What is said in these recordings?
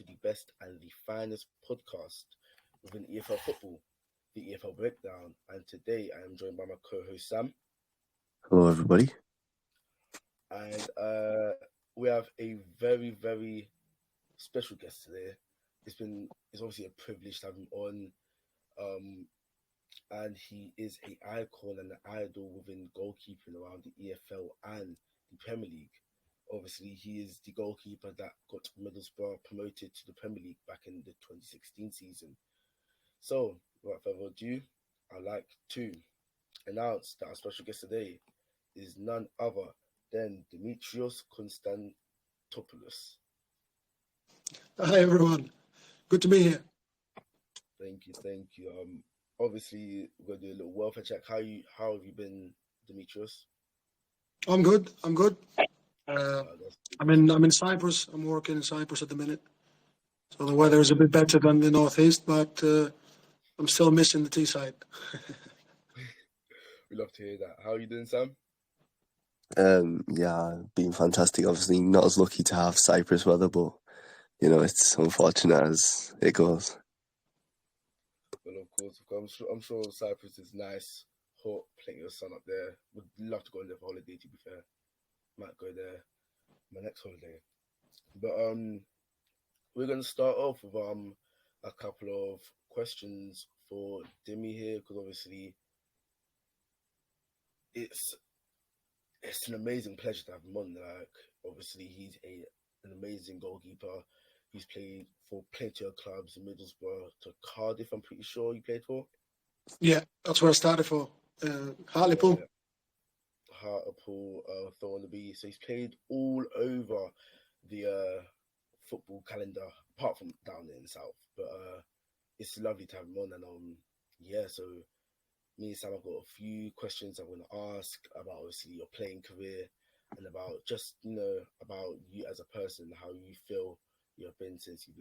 to the best and the finest podcast within EFL football, the EFL Breakdown. And today I am joined by my co-host Sam. Hello, everybody. And we have a very, very special guest today. It's obviously a privilege to have him on. And he is an icon and an idol within goalkeeping around the EFL and the Premier League. Obviously, he is the goalkeeper that got Middlesbrough promoted to the Premier League back in the 2016 season. So, without further ado, I'd like to announce that our special guest today is none other than Dimitrios Konstantopoulos. Hi, everyone. Good to be here. Thank you. Obviously, we're going to do a little welfare check. How have you been, Dimitrios? I'm good. I'm in Cyprus. I'm working in Cyprus at the minute. So the weather is a bit better than the northeast, but I'm still missing the Teesside. We love to hear that. How are you doing, Sam? Been fantastic. Obviously, not as lucky to have Cyprus weather, but it's unfortunate as it goes. Well, of course. I'm sure Cyprus is nice, hot, plenty of sun up there. Would love to go on there for holiday, to be fair. Might go there my next holiday. But we're going to start off with a couple of questions for Dimi here, because obviously it's an amazing pleasure to have him on. Like, obviously he's an amazing goalkeeper. He's played for plenty of clubs, Middlesbrough to Cardiff, I'm pretty sure you played for. Yeah, that's where I started for. Hartlepool. Yeah. Hartlepool, Thornaby. So he's played all over the football calendar, apart from down there in the south. But it's lovely to have him on. And so me and Sam have got a few questions I want to ask about obviously your playing career and about just about you as a person, how you feel you have been since you've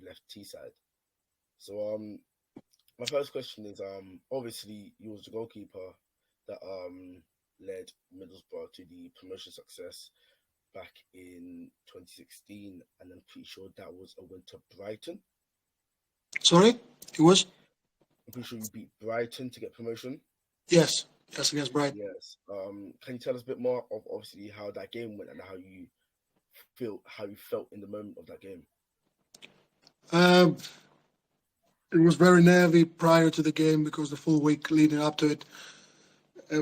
left Teesside. So my first question is obviously you was the goalkeeper that led Middlesbrough to the promotion success back in 2016, and I'm pretty sure that was a win to Brighton. Sorry, it was? I'm pretty sure you beat Brighton to get promotion. Yes, against Brighton. Yes. Can you tell us a bit more of obviously how that game went and how you felt in the moment of that game? It was very nervy prior to the game because the full week leading up to it,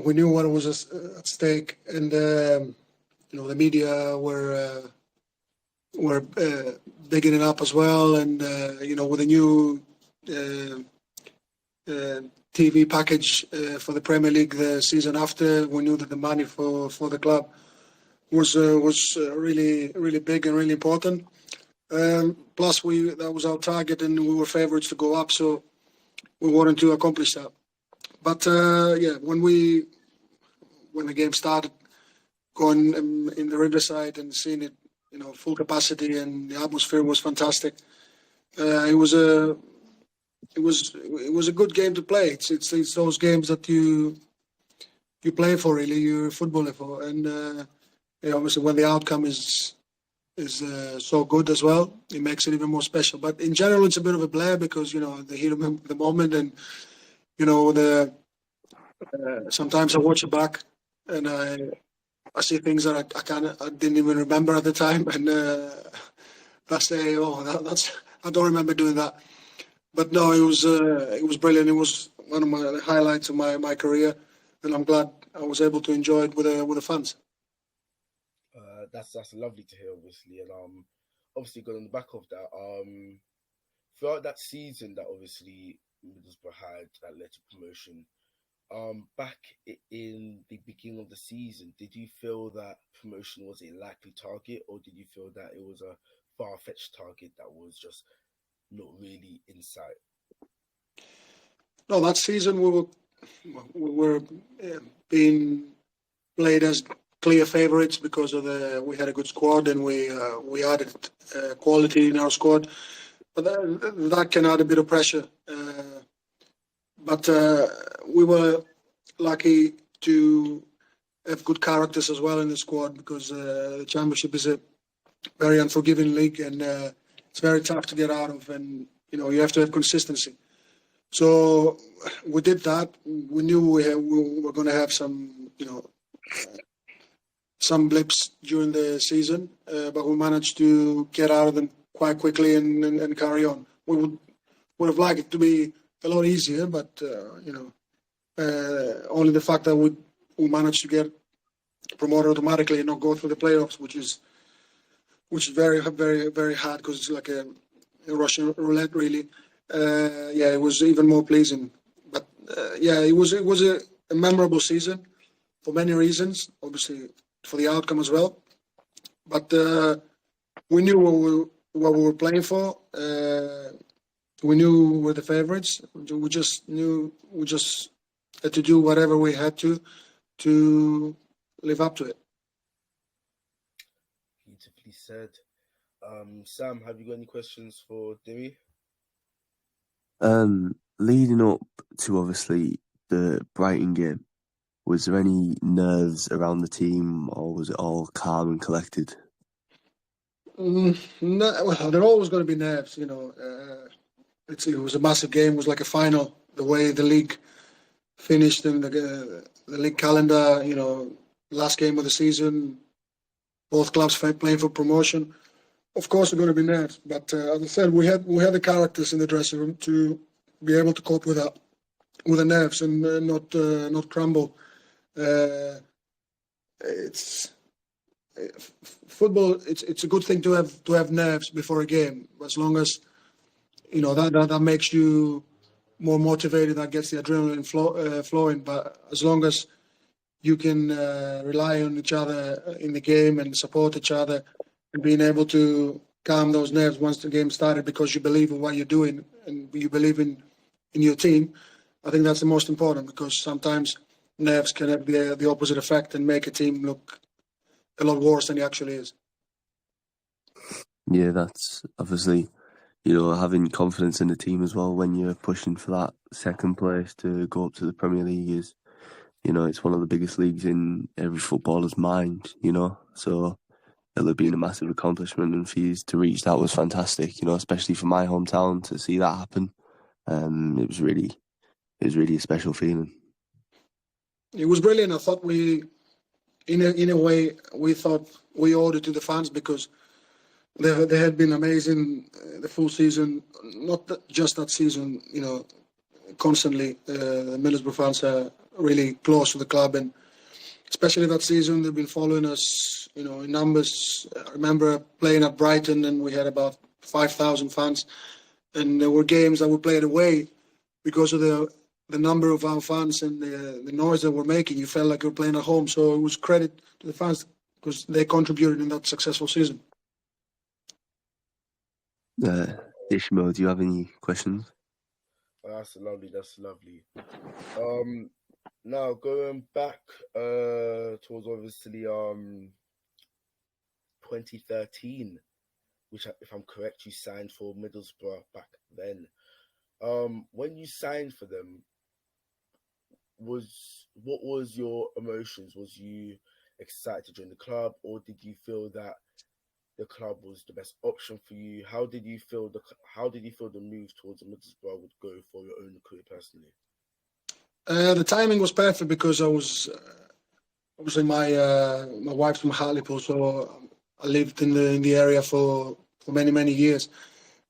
we knew what was at stake, and the media were bigging it up as well, and with a new TV package for the Premier League the season after, we knew that the money for the club was really, really big and really important. Plus, that was our target, and we were favourites to go up, so we wanted to accomplish that. But when the game started, going in the Riverside and seeing it, full capacity, and the atmosphere was fantastic. It was a good game to play. It's those games that you play for, really. You're a footballer for, and obviously when the outcome is so good as well, it makes it even more special. But in general, it's a bit of a blur because the heat of the moment, and sometimes I watch it back and I see things that I didn't even remember at the time, and I say, I don't remember doing that. But no, it was brilliant. It was one of my highlights of my career, and I'm glad I was able to enjoy it with the fans. That's lovely to hear, obviously, and obviously going on the back of that, throughout that season that obviously Middlesbrough had that led to promotion, back in the beginning of the season, did you feel that promotion was a likely target, or did you feel that it was a far-fetched target that was just not really in sight? No, that season we were being played as clear favourites because of we had a good squad, and we added quality in our squad, but that can add a bit of pressure. But we were lucky to have good characters as well in the squad, because the Championship is a very unforgiving league, and it's very tough to get out of, and you have to have consistency. So we did that. We knew we were going to have some blips during the season, but we managed to get out of them quite quickly and carry on. We would have liked it to be a lot easier, but only the fact that we managed to get promoted automatically and not go through the playoffs, which is very, very, very hard because it's like a Russian roulette, really. It was even more pleasing. But it was a memorable season for many reasons. Obviously, for the outcome as well. But we knew what we were playing for. We knew we were the favourites. We just had to do whatever we had to live up to it. Beautifully said. Sam, have you got any questions for Dimi? Leading up to obviously the Brighton game, was there any nerves around the team, or was it all calm and collected? No, well, there are always going to be nerves. It was a massive game. It was like a final. The way the league finished in the league calendar, last game of the season, both clubs playing for promotion. Of course, there are going to be nerves, but as I said, we had the characters in the dressing room to be able to cope with the nerves and not crumble. It's football. It's a good thing to have nerves before a game, as long as that makes you more motivated. That gets the adrenaline flowing. But as long as you can rely on each other in the game and support each other, and being able to calm those nerves once the game started because you believe in what you're doing and you believe in your team, I think that's the most important, because sometimes nerves can have the opposite effect and make a team look a lot worse than it actually is. Yeah, that's obviously, having confidence in the team as well when you're pushing for that second place to go up to the Premier League is, it's one of the biggest leagues in every footballer's mind, so it'll have been a massive accomplishment, and for you to reach that was fantastic, especially for my hometown to see that happen. It was really a special feeling. It was brilliant. I thought in a way, we thought we owed it to the fans, because they had been amazing the full season, not just that season, constantly. The Middlesbrough fans are really close to the club, and especially that season, they've been following us, in numbers. I remember playing at Brighton, and we had about 5,000 fans, and there were games that we played away because of the number of our fans and the noise that we're making. You felt like you were playing at home. So it was credit to the fans because they contributed in that successful season. Ishmael, do you have any questions? That's lovely. Now going back towards obviously 2013, which, if I'm correct, you signed for Middlesbrough back then. When you signed for them, what was your emotions? Was you excited to join the club, or did you feel that the club was the best option for you? How did you feel the move towards Middlesbrough would go for your own career personally? The timing was perfect because I was obviously my wife's from Hartlepool, so I lived in the area for many years,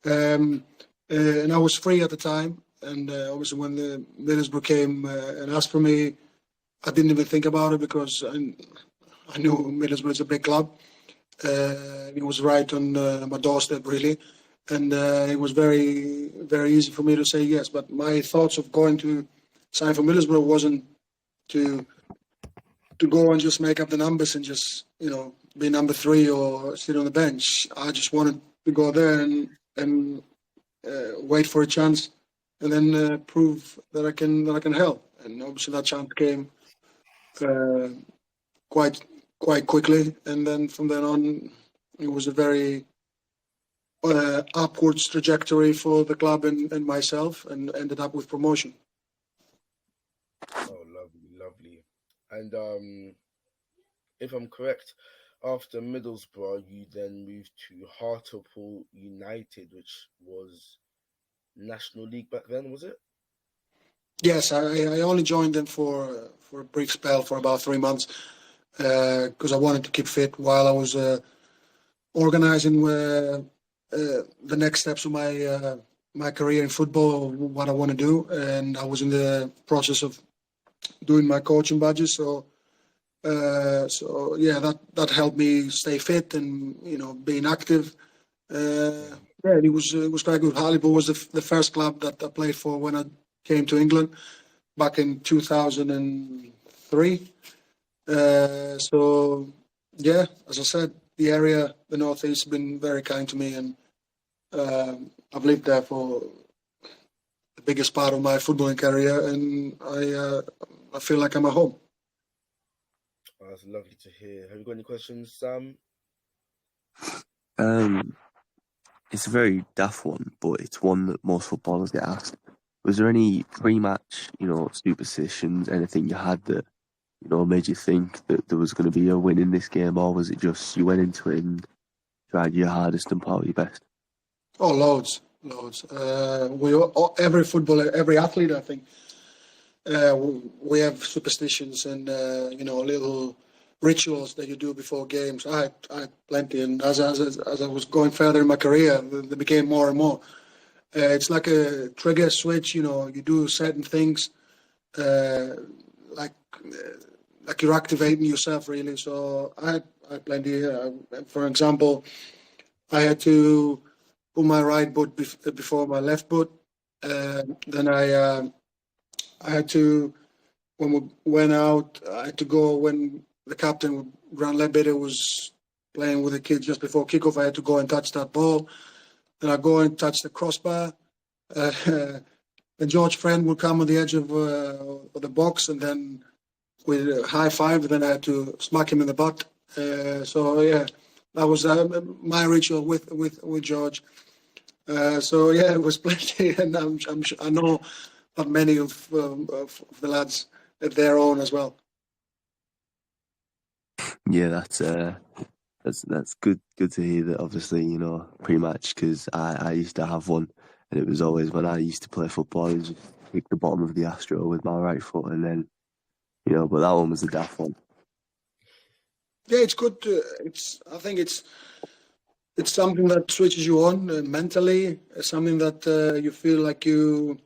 and I was free at the time. And obviously, when the Middlesbrough came and asked for me, I didn't even think about it because I knew Middlesbrough is a big club. It was right on my doorstep, really, and it was very, very easy for me to say yes. But my thoughts of going to sign for Middlesbrough wasn't to go and just make up the numbers and just be number 3 or sit on the bench. I just wanted to go there and wait for a chance, and then prove that I can help. And obviously that chance came quite quickly, and then from then on, it was a very upwards trajectory for the club and myself, and ended up with promotion. Oh, lovely. And if I'm correct, after Middlesbrough, you then moved to Hartlepool United, which was National League back then, was it? Yes, I only joined them for a brief spell for about 3 months because I wanted to keep fit while I was organizing the next steps of my career in football, what I want to do, and I was in the process of doing my coaching badges. So yeah, that helped me stay fit and being active. Yeah, it was quite good. Hartlepool was the first club that I played for when I came to England back in 2003. So yeah, as I said, the area, the Northeast, has been very kind to me, and I've lived there for the biggest part of my footballing career, and I feel like I'm at home. Oh, that's lovely to hear. Have you got any questions, Sam? It's a very daft one, but it's one that most footballers get asked. Was there any pre-match, superstitions, anything you had that, made you think that there was going to be a win in this game, or was it just you went into it and tried your hardest and put out your best? Oh, loads. Every footballer, every athlete, I think, we have superstitions and little rituals that you do before games. I had plenty, and as I was going further in my career, they became more and more. It's like a trigger switch. You do certain things, like you're activating yourself really. So I had plenty. For example, I had to put my right foot before my left foot. Then I had to, when we went out, I had to go when the captain, Grant Ledbetter, was playing with the kids just before kickoff. I had to go and touch that ball. Then I go and touch the crossbar. Then George Friend would come on the edge of the box, and then with a high five, then I had to smack him in the butt. So yeah, that was my ritual with George. So yeah, it was plenty, and I know that many of the lads at their own as well. Yeah, that's good to hear that. Obviously, pre-match, because I used to have one, and it was always when I used to play football, I used to kick the bottom of the Astro with my right foot, and then but that one was a daft one. Yeah, it's good. I think it's something that switches you on mentally. Something that you feel like you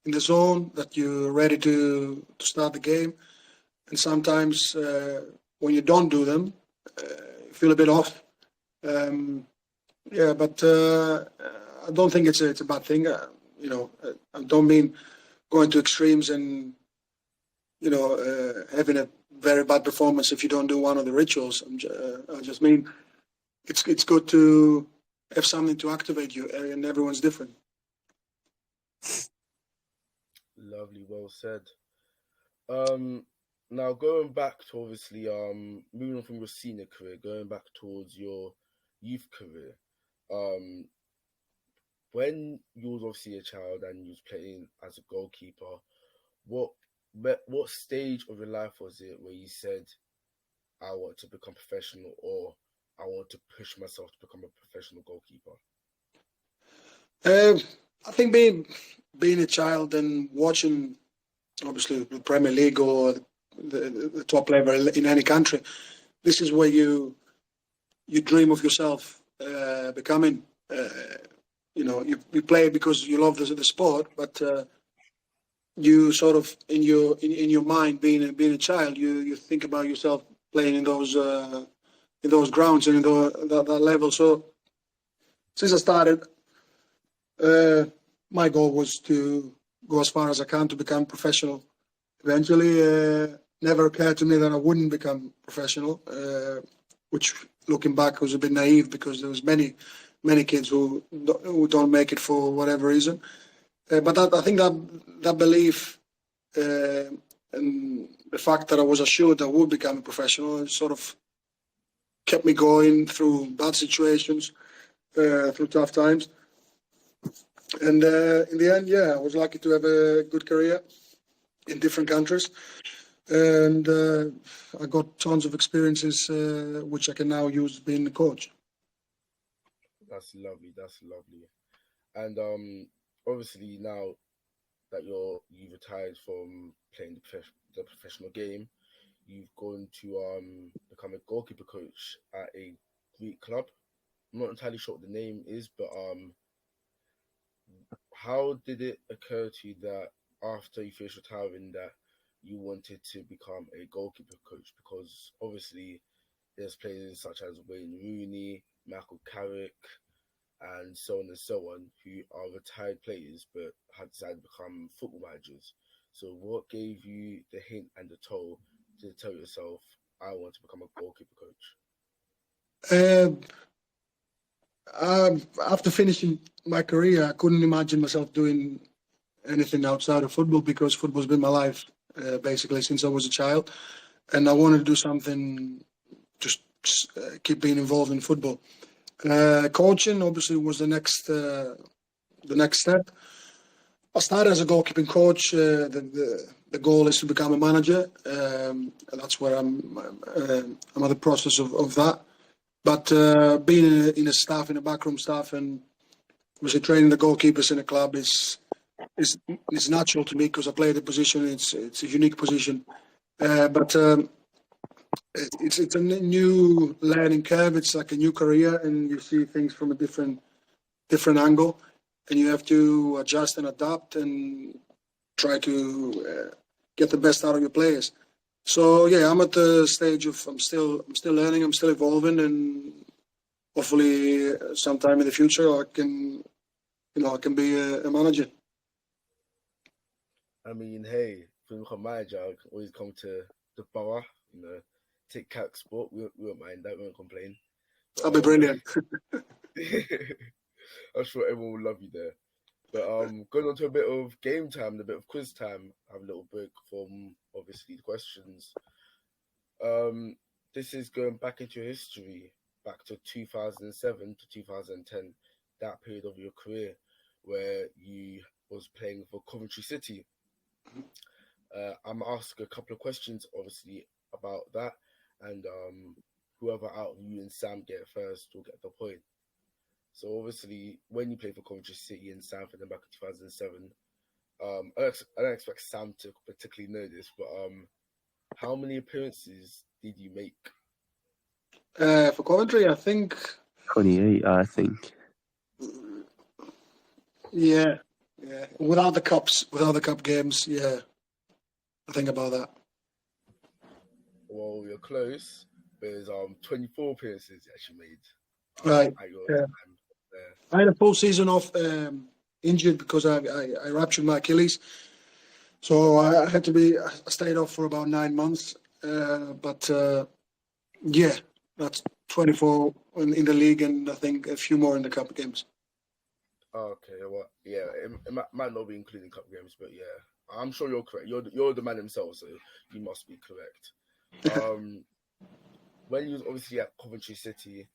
in the zone, that you're ready to start the game. And sometimes when you don't do them, you feel a bit off. Yeah, but I don't think it's a bad thing. I don't mean going to extremes and having a very bad performance if you don't do one of the rituals. I just mean it's good to have something to activate you, and everyone's different. Lovely, well said. Now going back to obviously moving on from your senior career, going back towards your youth career. When you was obviously a child and you was playing as a goalkeeper, what stage of your life was it where you said, I want to become professional, or I want to push myself to become a professional goalkeeper? I think being a child and watching, obviously, the Premier League or the top level in any country, this is where you dream of yourself becoming. You play because you love the sport, but you sort of in your mind, being a child, you think about yourself playing in those grounds and in that level. So since I started, my goal was to go as far as I can to become professional. Eventually, never occurred to me that I wouldn't become professional, which looking back was a bit naive because there was many kids who don't make it for whatever reason. But I think that belief and the fact that I was assured I would become a professional sort of kept me going through bad situations, through tough times. And in the end, yeah, I was lucky to have a good career in different countries. and I got tons of experiences which I can now use being a coach. That's lovely. That's lovely. And obviously now that you've retired from playing the professional game, you've gone to become a goalkeeper coach at a Greek club. I'm not entirely sure what the name is, but how did it occur to you that after you finished retiring that you wanted to become a goalkeeper coach? Because obviously there's players such as Wayne Rooney, Michael Carrick, and so on and so on, who are retired players but have decided to become football managers. So what gave you the hint and the toe to tell yourself, I want to become a goalkeeper coach? After finishing my career, I couldn't imagine myself doing anything outside of football because football's been my life basically since I was a child, and I wanted to do something just keep being involved in football. Coaching obviously was the next step. I started as a goalkeeping coach. The goal is to become a manager. And that's where I'm at the process of that. But being in a staff, in a backroom staff, and obviously training the goalkeepers in a club is natural to me because I play the position. It's a unique position, but it's a new learning curve. It's like a new career, and you see things from a different angle, and you have to adjust and adapt and try to get the best out of your players. So yeah, I'm at the stage of I'm still learning, I'm still evolving, and hopefully sometime in the future I can be a manager. I mean, hey, for a manager, I can always come to the borough, take CAC Sport. We won't mind that, we won't complain. But, That'll be brilliant. I'm sure everyone will love you there. But going on to a bit of game time, a bit of quiz time, have a little break from obviously the questions. This is going back into your history, back to 2007 to 2010, that period of your career where you was playing for Coventry City. I'm gonna ask a couple of questions, obviously, about that, and whoever out of you and Sam get it first will get the point. So obviously, when you played for Coventry City and Sanford and back in 2007, I don't expect Sam to particularly know this, but how many appearances did you make? For Coventry, I think 28, I think. yeah, without the cup games, yeah, I think about that. Well, you're close. There's 24 appearances you actually made. Right. At your Yeah. time there. I had a full season off injured because I ruptured my Achilles. So I stayed off for about 9 months. But yeah, that's 24 in the league and I think a few more in the cup games. Okay, well, yeah, it might not be including cup games, but yeah, I'm sure you're correct. You're the man himself, so you must be correct. When you was obviously at Coventry City,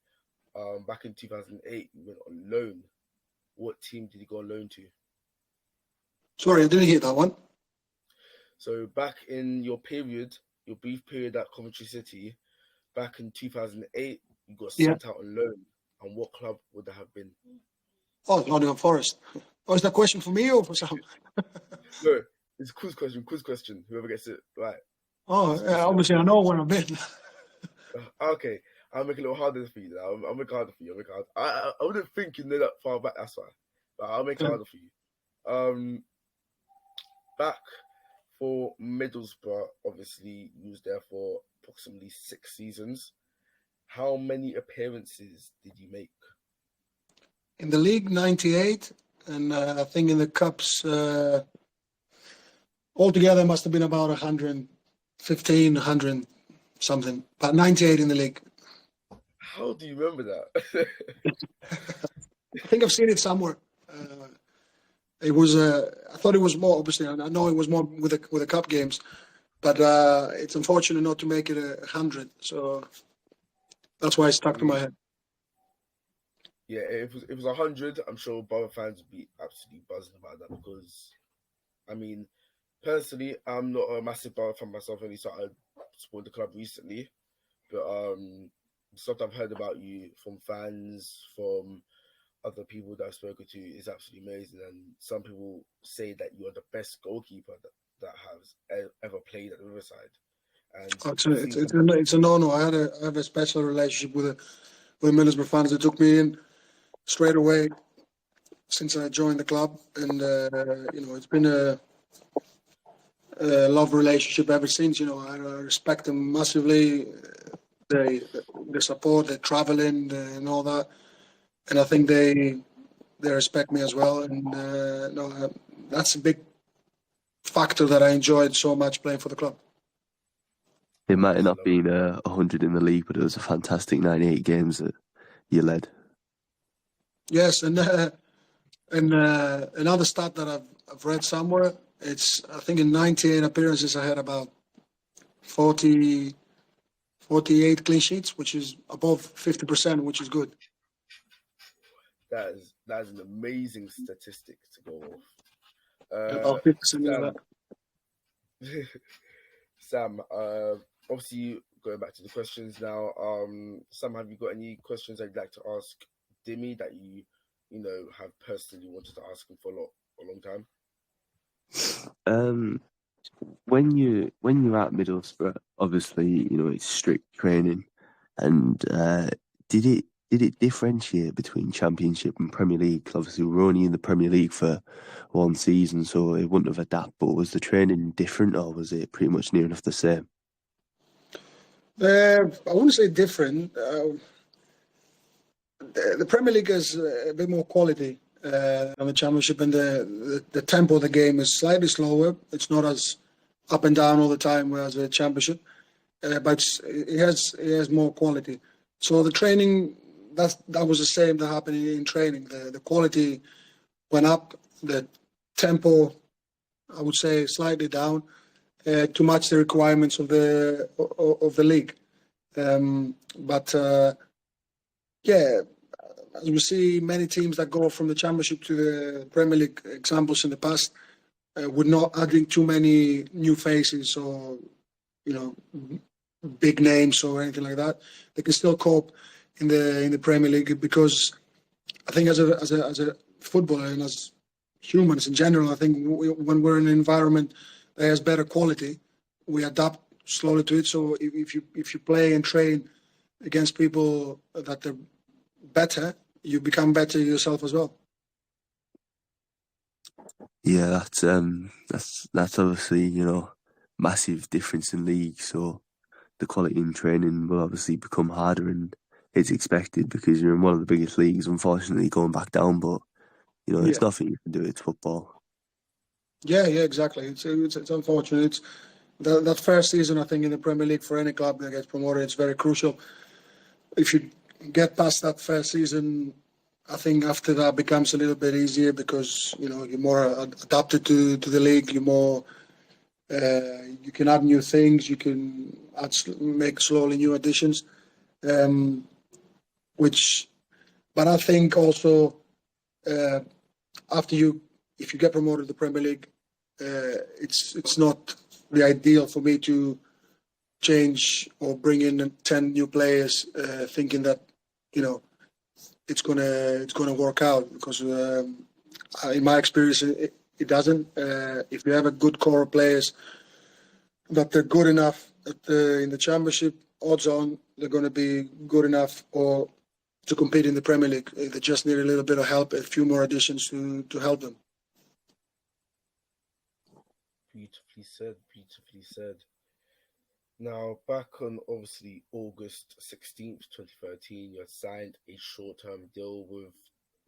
back in 2008, you went on loan. What team did you go on loan to? Sorry, I didn't hear that one. So back in your brief period at Coventry City, back in 2008, you got sent out on loan. And what club would that have been? Oh, Nottingham Forest. Oh, is that a question for me or for Sam? No, it's a quiz question. Whoever gets it right. Oh, obviously I know where I've been. Okay, I'll make it a little harder for you. I'll make it harder for you. I wouldn't think you know that far back. That's why, but I'll make it harder for you. Back for Middlesbrough, obviously, you was there for approximately 6 seasons. How many appearances did you make? In the league, 98, and I think in the cups, altogether must have been about 115, 100 something, but 98 in the league. How do you remember that? I think I've seen it somewhere. It was. I thought it was more. Obviously, I know it was more with the cup games, but it's unfortunate not to make it 100. So that's why it stuck to my head. Yeah, if it was 100, I'm sure Borough fans would be absolutely buzzing about that because, I mean, Personally, I'm not a massive Borough fan myself. Only started support the club recently, but stuff I've heard about you from fans, from other people that I've spoken to is absolutely amazing. And some people say that you are the best goalkeeper that has ever played at the Riverside. And It's I've a, seen it's, it's some. a, it's a no-no. I have a special relationship with Middlesbrough fans. They took me in straight away since I joined the club, and it's been a love relationship ever since. I respect them massively. They the support, the traveling, and all that, and I think they respect me as well. And no, that's a big factor that I enjoyed so much playing for the club. It might have That's not lovely. been 100 in the league, but it was a fantastic 98 games that you led. Yes, and another stat that I've read somewhere, it's I think in 98 appearances I had about 40, 48 clean sheets, which is above 50%, which is good. That is an amazing statistic to go off. About 50% is that. Sam, Sam, obviously going back to the questions now. Sam, have you got any questions I'd like to ask Dimi that you have personally wanted to ask him for a long time? Um, when you're at Middlesbrough, obviously it's strict training, and did it differentiate between Championship and Premier League? Obviously, we're only in the Premier League for one season, so it wouldn't have adapted. But was the training different, or was it pretty much near enough the same? I wouldn't say different. The Premier League has a bit more quality than the Championship, and the tempo of the game is slightly slower. It's not as up and down all the time, whereas the Championship, but it has more quality. So the training that was the same that happened in training. The quality went up. The tempo, I would say, slightly down to match the requirements of the league. But yeah, as we see many teams that go from the Championship to the Premier League, examples in the past, with not adding too many new faces or you know big names or anything like that, they can still cope in the Premier League because I think as a footballer and as humans in general, I think when we're in an environment that has better quality, we adapt slowly to it. So if you play and train against people that are better, you become better yourself as well. Yeah, that's obviously massive difference in league. So the quality in training will obviously become harder, and it's expected because you're in one of the biggest leagues. Unfortunately, going back down, but Yeah, it's nothing you can do. It's football. yeah, exactly. It's unfortunate. That first season, I think, in the Premier League for any club that gets promoted, it's very crucial. If you get past that first season, I think after that becomes a little bit easier because you're more adapted to the league. You're more you can add new things. You can make slowly new additions. Um, which, but I think also uh, after if you get promoted to the Premier League, it's not the ideal for me to change or bring in 10 new players, thinking that you know it's gonna work out because in my experience it doesn't. If you have a good core of players that they're good enough in the Championship, odds on they're going to be good enough or to compete in the Premier League. They just need a little bit of help, a few more additions to help them. Beautifully said. Beautifully said. Now, back on obviously August 16th, 2013, you had signed a short term deal with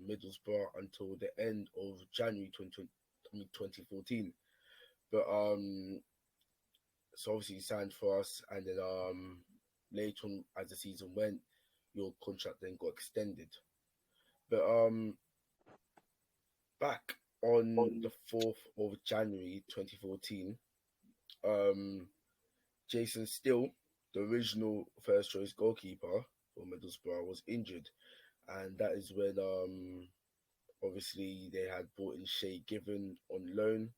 Middlesbrough until the end of January 2014. But so obviously you signed for us, and then later on as the season went, your contract then got extended. But back on the 4th of January 2014, um, Jason Still, the original first choice goalkeeper for Middlesbrough, was injured, and that is when obviously they had brought in Shay Given on loan,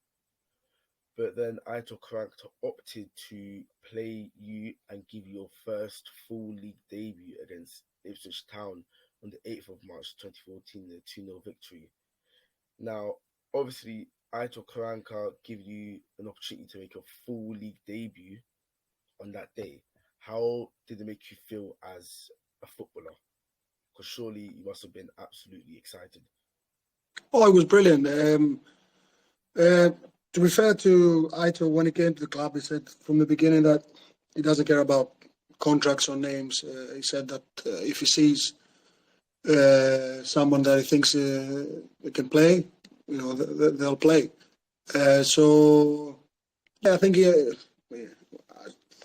but then Aitor Karanka opted to play you and give you your first full league debut against Ipswich Town on the 8th of March 2014 in a 2-0 victory. Now, obviously, Aitor Karanka give you an opportunity to make a full league debut on that day. How did it make you feel as a footballer? Because surely you must have been absolutely excited. Oh, it was brilliant. To be fair to Aito, when he came to the club, he said from the beginning that he doesn't care about contracts or names. He said that if he sees someone that he thinks they can play, they'll play. So, yeah, I think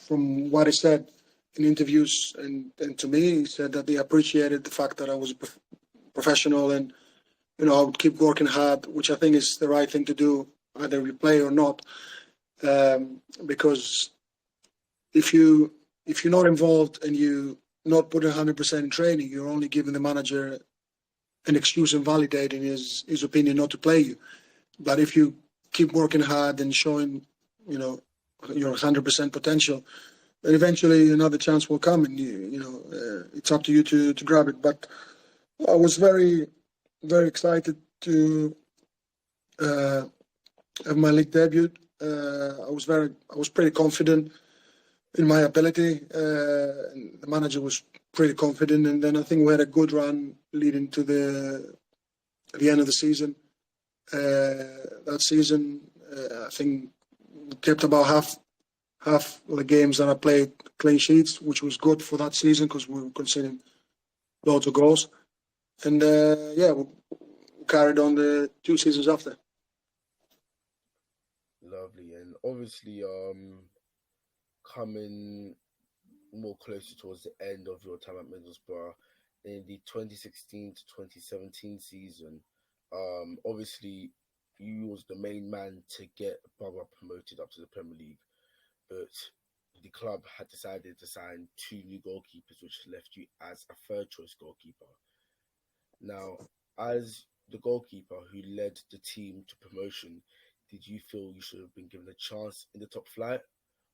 from what he said in interviews and to me, he said that he appreciated the fact that I was a professional and I would keep working hard, which I think is the right thing to do, either you play or not. Because if you're not involved and you not putting 100% in training, you're only giving the manager an excuse and validating his opinion not to play you. But if you keep working hard and showing, your 100% potential, then eventually another chance will come, and it's up to you to grab it. But I was very, very excited to have my league debut. I was pretty confident in my ability. The manager was pretty confident, and then I think we had a good run leading to the end of the season. That season, I think we kept about half the games that I played clean sheets, which was good for that season because we were conceding loads of goals. And we carried on the 2 seasons after. Lovely. And obviously, coming more closer towards the end of your time at Middlesbrough in the 2016 to 2017 season, obviously you was the main man to get Borough promoted up to the Premier League, but the club had decided to sign 2 new goalkeepers, which left you as a third choice goalkeeper. Now, as the goalkeeper who led the team to promotion, did you feel you should have been given a chance in the top flight,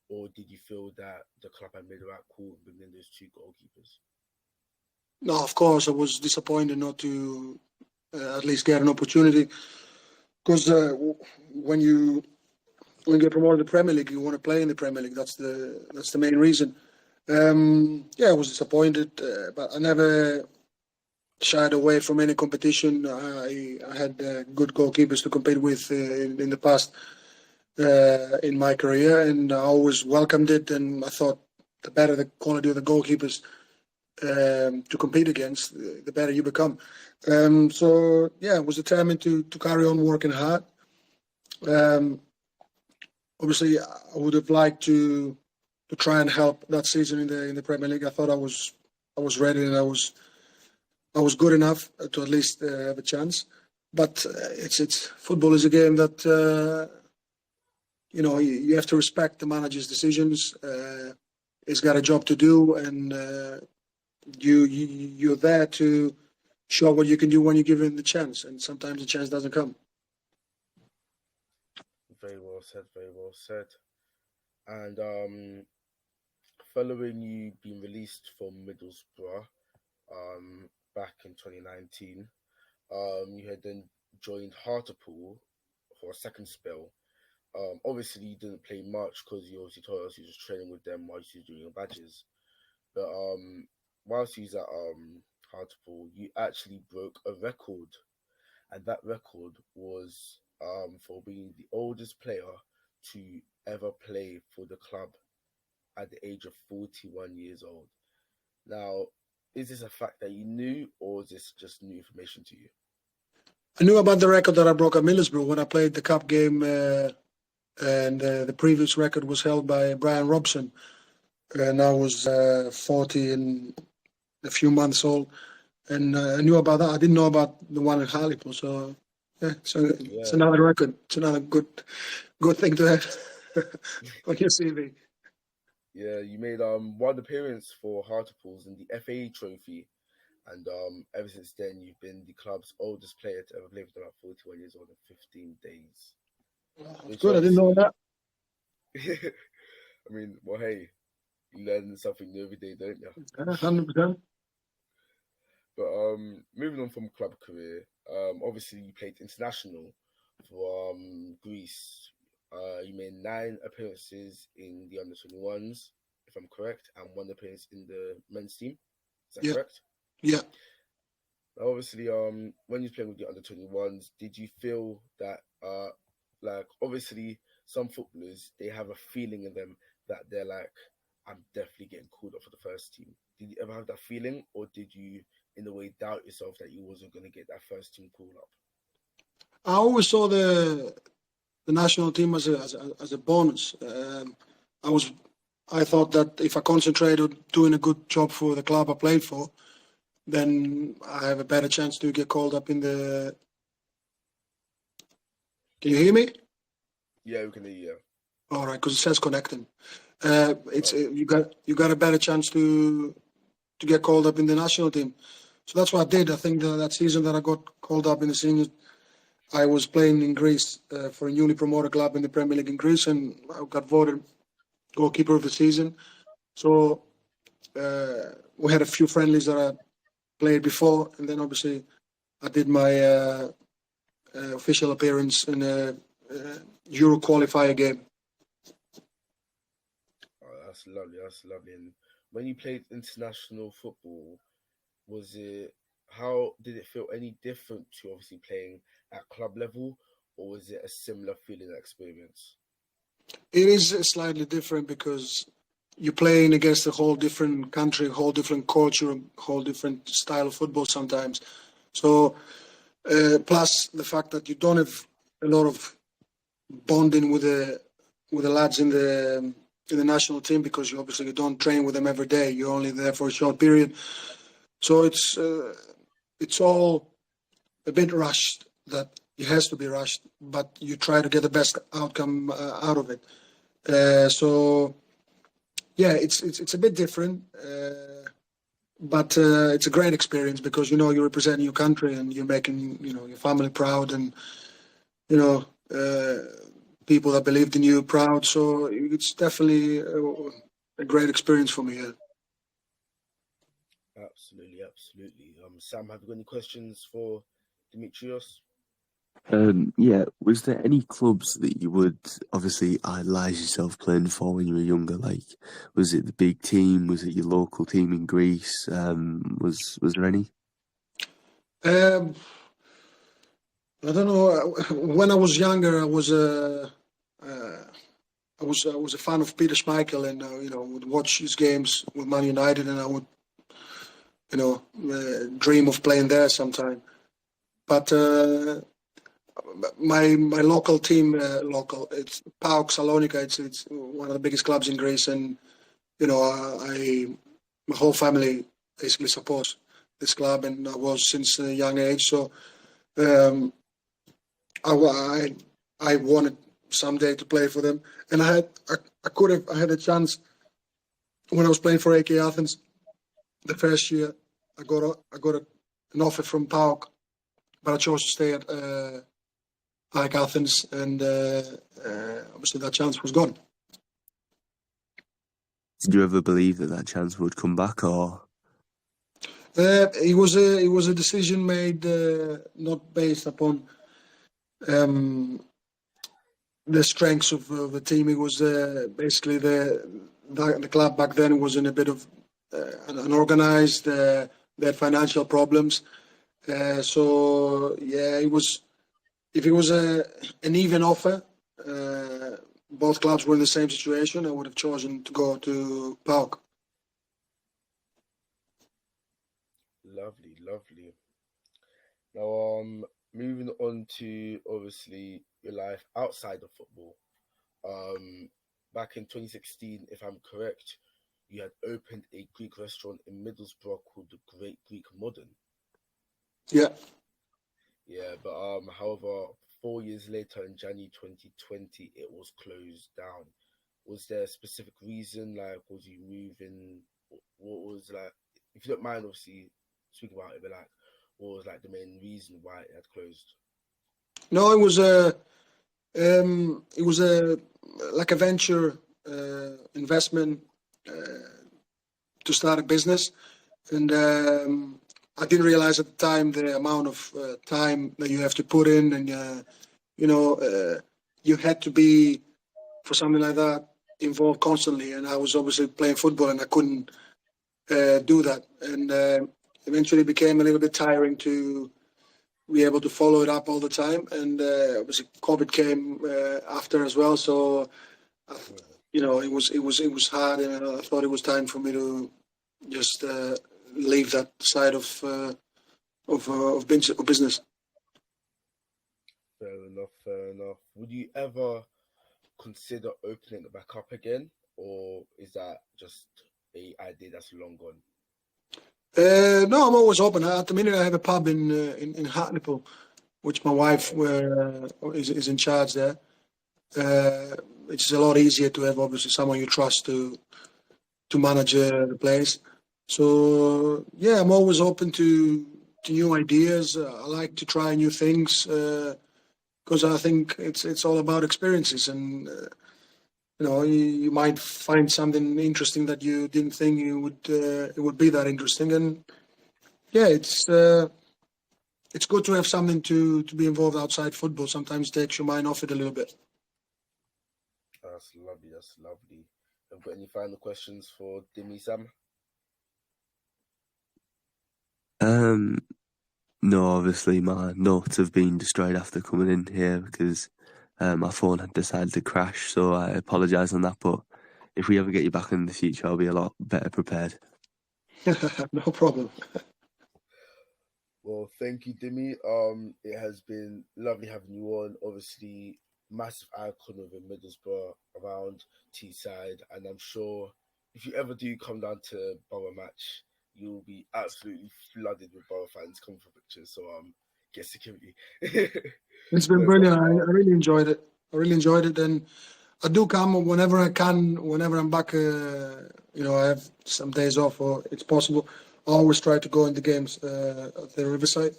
or did you feel that the club had made the right call in bringing in those 2 goalkeepers? No, of course, I was disappointed not to at least get an opportunity because when you get promoted to the Premier League, you want to play in the Premier League. That's the main reason. I was disappointed, but I never shied away from any competition. I had good goalkeepers to compete with in the past in my career, and I always welcomed it. And I thought the better the quality of the goalkeepers to compete against, the better you become. I was determined to carry on working hard. Obviously, I would have liked to try and help that season in the Premier League. I thought I was ready and I was good enough to at least have a chance. But it's football is a game that you have to respect the manager's decisions. He's got a job to do, and you're there to show what you can do when you're given the chance. And sometimes the chance doesn't come. Very well said, very well said. And following you being released from Middlesbrough back in 2019, you had then joined Hartlepool for a second spell. Obviously, you didn't play much because you obviously told us you was training with them whilst you was doing your badges. But whilst you was at Hartlepool, you actually broke a record, and that record was for being the oldest player to ever play for the club at the age of 41 years old. Now, is this a fact that you knew, or is this just new information to you? I knew about the record that I broke at Middlesbrough when I played the cup game, and the previous record was held by Brian Robson, and I was 40 and a few months old, and I knew about that. I didn't know about the one in Hartlepool, so it's another record. It's another good thing to have on your CV. Yeah, you made one appearance for Hartlepool's in the FA Trophy, and ever since then you've been the club's oldest player to ever play for them at 41 years old and 15 days. That's good. I didn't know that. I mean, well, hey, you learn something new every day, don't you? 100%. But moving on from club career, obviously you played international for Greece. You made 9 appearances in the under-21s, if I'm correct, and 1 appearance in the men's team. Is that correct? Yeah. Obviously, when you were playing with the under-21s, did you feel that, like, obviously, some footballers, they have a feeling in them that they're like, I'm definitely getting called up for the first team. Did you ever have that feeling, or did you, in a way, doubt yourself that you wasn't going to get that first team call up? I always saw the national team as a bonus. I thought that if I concentrated on doing a good job for the club I played for, then I have a better chance to get called up in the. Can you hear me? Yeah, we can hear you. All right, because it says connecting. You got a better chance to get called up in the national team. So that's what I did. I think that season that I got called up in the seniors, I was playing in Greece for a newly promoted club in the Premier League in Greece, and I got voted goalkeeper of the season. So we had a few friendlies that I played before, and then obviously I did my official appearance in a Euro qualifier game. Oh, that's lovely. That's lovely. And when you played international football, how did it feel any different to obviously playing at club level, or was it a similar feeling and experience? It is slightly different because you're playing against a whole different country, a whole different culture, a whole different style of football sometimes. So, plus the fact that you don't have a lot of bonding with the lads in the national team, because you obviously don't train with them every day. You're only there for a short period, so it's all a bit rushed. That it has to be rushed, but you try to get the best outcome out of it. So yeah, it's a bit different, but it's a great experience because you're representing your country and you're making your family proud, and people that believed in you proud. So it's definitely a great experience for me. Yeah. Absolutely, absolutely. Sam, have you got any questions for Dimitrios? Yeah, was there any clubs that you would obviously idolise yourself playing for when you were younger? Like, was it the big team? Was it your local team in Greece? Was there any? Um, I don't know. When I was younger, I was a fan of Peter Schmeichel, and would watch his games with Man United, and I would dream of playing there sometime. But my local team, it's PAOK Salonika. It's one of the biggest clubs in Greece, and my whole family basically supports this club, and I was since a young age. So um, I wanted someday to play for them, and I had a chance when I was playing for AK Athens. The first year, I got an offer from PAOK, but I chose to stay at like Athens, and obviously that chance was gone. Did you ever believe that chance would come back, or? It was a decision made not based upon the strengths of the team. It was basically the club back then was in a bit of unorganized. They had financial problems, so yeah, it was. If it was an even offer, both clubs were in the same situation, I would have chosen to go to PAOK. Lovely, lovely. Now, moving on to obviously your life outside of football. Back in 2016, if I'm correct, you had opened a Greek restaurant in Middlesbrough called the Great Greek Modern. Yeah. Yeah, but however, 4 years later in January 2020, it was closed down. Was there a specific reason? Like, was you moving? What was like? If you don't mind, obviously speak about it, but what was the main reason why it had closed? No, it was It was like a venture investment to start a business, and I didn't realize at the time the amount of time that you have to put in, and you had to be for something like that involved constantly. And I was obviously playing football, and I couldn't do that, and eventually it became a little bit tiring to be able to follow it up all the time. And obviously COVID came after as well, so it was hard, and I thought it was time for me to just leave that side of business. Fair enough, fair enough. Would you ever consider opening it back up again, or is that just a idea that's long gone? No, I'm always open. At the minute, I have a pub in Hartlepool, which my wife is in charge there. It's a lot easier to have obviously someone you trust to manage the place. So yeah, I'm always open to new ideas. I like to try new things because I think it's all about experiences, and you might find something interesting that you didn't think it would be that interesting. And yeah, it's good to have something to be involved outside football. Sometimes it takes your mind off it a little bit. That's lovely. That's lovely. Have you got any final questions for Dimi, Sam? No, obviously my notes have been destroyed after coming in here because my phone had decided to crash, so I apologise on that. But if we ever get you back in the future, I'll be a lot better prepared. No problem. Well, thank you, Dimi. It has been lovely having you on. Obviously, massive icon of Middlesbrough around Teesside, and I'm sure if you ever do come down to Borough match, you'll be absolutely flooded with Borough fans coming for pictures. So get security. It's been brilliant. I really enjoyed it. And I do come whenever I can. Whenever I'm back, I have some days off, or it's possible. I always try to go in the games at the Riverside.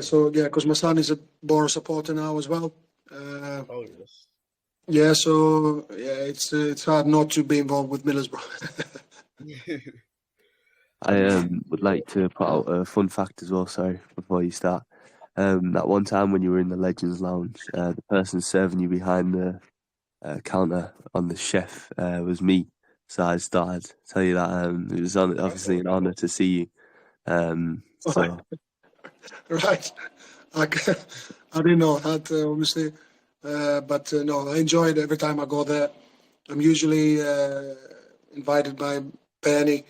So yeah, because my son is a Borough supporter now as well. Oh yes. Yeah, so yeah, it's hard not to be involved with Middlesbrough. I would like to put out a fun fact as well, sorry, before you start. That one time when you were in the Legends Lounge, the person serving you behind the counter on the chef was me. So I just thought I'd tell you that it was obviously an honour to see you. So Right. I didn't know that, obviously. But no, I enjoy it every time I go there. I'm usually invited by Penny,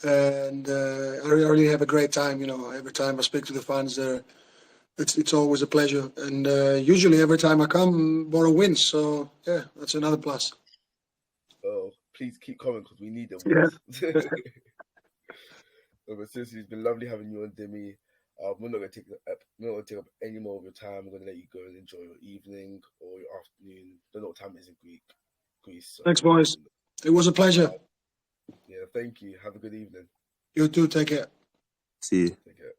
and I really have a great time. Every time I speak to the fans there, it's always a pleasure. And usually every time I come, Borough wins. So yeah, that's another plus. Oh, please keep coming because we need them. Yeah. But seriously, it's been lovely having you on, Demi. We're not gonna take up any more of your time. We're gonna let you go and enjoy your evening or your afternoon. Don't know what time it is in Greece. So, Thanks, boys. It was a pleasure. yeah, thank you. Have a good evening. You too. Take care. see you. Take care.